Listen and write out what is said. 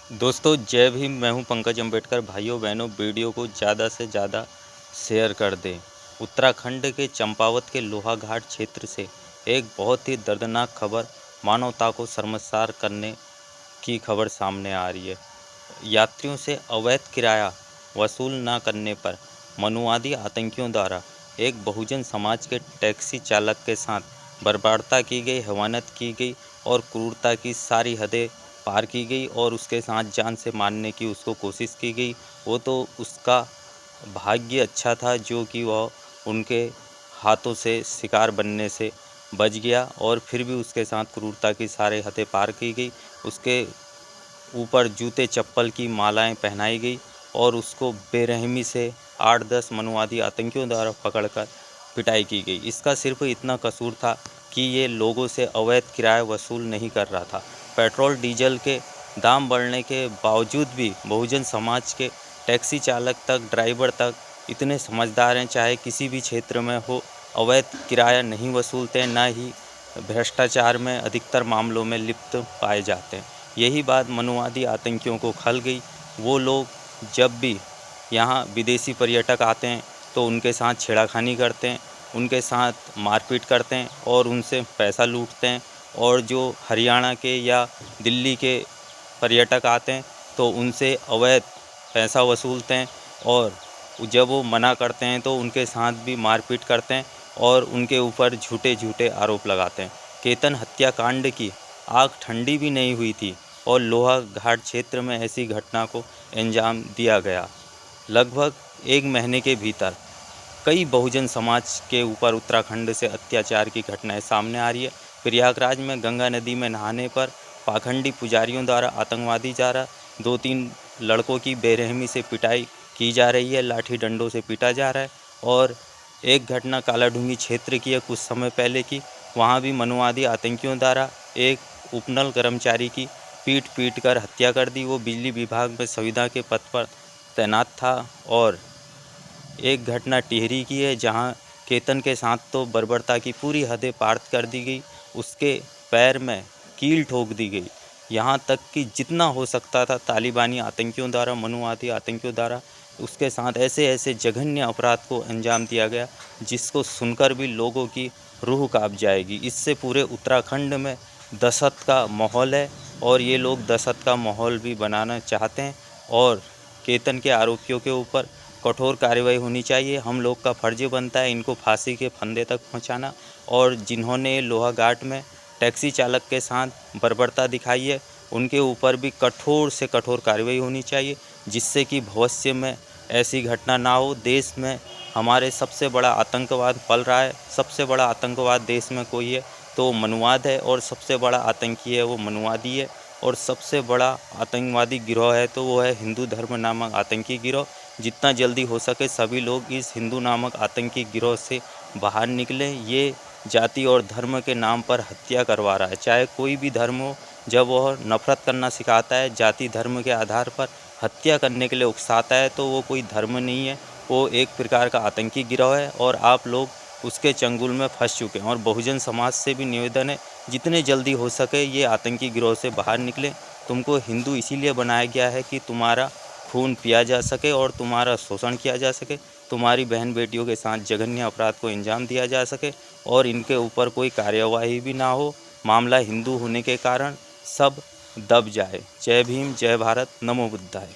दोस्तों जय भीम। मैं हूं पंकज अम्बेडकर। भाइयों बहनों, वीडियो को ज़्यादा से ज़्यादा शेयर कर दें। उत्तराखंड के चंपावत के लोहाघाट क्षेत्र से एक बहुत ही दर्दनाक खबर, मानवता को शर्मसार करने की खबर सामने आ रही है। यात्रियों से अवैध किराया वसूल न करने पर मनुवादी आतंकियों द्वारा एक बहुजन समाज के टैक्सी चालक के साथ बर्बरता की गई, हैवानियत की गई और क्रूरता की सारी हदें पार की गई और उसके साथ जान से मारने की उसको कोशिश की गई। वो तो उसका भाग्य अच्छा था जो कि वह उनके हाथों से शिकार बनने से बच गया, और फिर भी उसके साथ क्रूरता की सारे हदें पार की गई। उसके ऊपर जूते चप्पल की मालाएं पहनाई गई और उसको बेरहमी से 8-10 मनुवादी आतंकियों द्वारा पकड़कर पिटाई की गई। इसका सिर्फ इतना कसूर था कि ये लोगों से अवैध किराया वसूल नहीं कर रहा था। पेट्रोल डीजल के दाम बढ़ने के बावजूद भी बहुजन समाज के टैक्सी चालक तक, ड्राइवर तक इतने समझदार हैं, चाहे किसी भी क्षेत्र में हो, अवैध किराया नहीं वसूलते, ना ही भ्रष्टाचार में अधिकतर मामलों में लिप्त पाए जाते हैं। यही बात मनुवादी आतंकियों को खल गई। वो लोग जब भी यहाँ विदेशी पर्यटक आते हैं तो उनके साथ छेड़खानी करते हैं, उनके साथ मारपीट करते हैं और उनसे पैसा लूटते हैं। और जो हरियाणा के या दिल्ली के पर्यटक आते हैं तो उनसे अवैध पैसा वसूलते हैं, और जब वो मना करते हैं तो उनके साथ भी मारपीट करते हैं और उनके ऊपर झूठे झूठे आरोप लगाते हैं। केतन हत्याकांड की आग ठंडी भी नहीं हुई थी और लोहाघाट क्षेत्र में ऐसी घटना को अंजाम दिया गया। लगभग 1 महीने के भीतर कई बहुजन समाज के ऊपर उत्तराखंड से अत्याचार की घटनाएं सामने आ रही है। प्रयागराज में गंगा नदी में नहाने पर पाखंडी पुजारियों द्वारा आतंकवादी द्वारा 2-3 लड़कों की बेरहमी से पिटाई की जा रही है, लाठी डंडों से पीटा जा रहा है। और एक घटना कालाढूंगी क्षेत्र की है कुछ समय पहले की। वहाँ भी मनुवादी आतंकियों द्वारा एक उपनल कर्मचारी की पीट कर हत्या कर दी। वो बिजली विभाग में संविदा के पद पर तैनात था। और एक घटना टिहरी की है जहां केतन के साथ तो बर्बरता की पूरी हदें पार कर दी गई, उसके पैर में कील ठोक दी गई। यहां तक कि जितना हो सकता था तालिबानी आतंकियों द्वारा, मनुवादी आतंकियों द्वारा उसके साथ ऐसे ऐसे जघन्य अपराध को अंजाम दिया गया जिसको सुनकर भी लोगों की रूह कांप जाएगी। इससे पूरे उत्तराखंड में दहशत का माहौल है और ये लोग दहशत का माहौल भी बनाना चाहते हैं। और केतन के आरोपियों के ऊपर कठोर कार्रवाई होनी चाहिए। हम लोग का फर्ज बनता है इनको फांसी के फंदे तक पहुंचाना, और जिन्होंने लोहाघाट में टैक्सी चालक के साथ बर्बरता दिखाई है उनके ऊपर भी कठोर से कठोर कार्रवाई होनी चाहिए, जिससे कि भविष्य में ऐसी घटना ना हो। देश में हमारे सबसे बड़ा आतंकवाद पल रहा है। सबसे बड़ा आतंकवाद देश में कोई है तो मनुवाद है, और सबसे बड़ा आतंकी है वो मनुवादी है। और सबसे बड़ा आतंकवादी गिरोह है तो वो है हिंदू धर्म नामक आतंकी गिरोह। जितना जल्दी हो सके सभी लोग इस हिंदू नामक आतंकी गिरोह से बाहर निकलें। ये जाति और धर्म के नाम पर हत्या करवा रहा है, चाहे कोई भी धर्म हो। जब वह नफरत करना सिखाता है, जाति धर्म के आधार पर हत्या करने के लिए उकसाता है, तो वो कोई धर्म नहीं है, वो एक प्रकार का आतंकी गिरोह है। और आप लोग उसके चंगुल में फंस चुके हैं। और बहुजन समाज से भी निवेदन है, जितने जल्दी हो सके ये आतंकी गिरोह से बाहर निकलें। तुमको हिंदू इसीलिए बनाया गया है कि तुम्हारा खून पिया जा सके और तुम्हारा शोषण किया जा सके, तुम्हारी बहन बेटियों के साथ जघन्य अपराध को अंजाम दिया जा सके और इनके ऊपर कोई कार्यवाही भी ना हो। मामला हिंदू होने के कारण सब दब जाए। जय भीम, जय भारत, नमो बुद्धाय।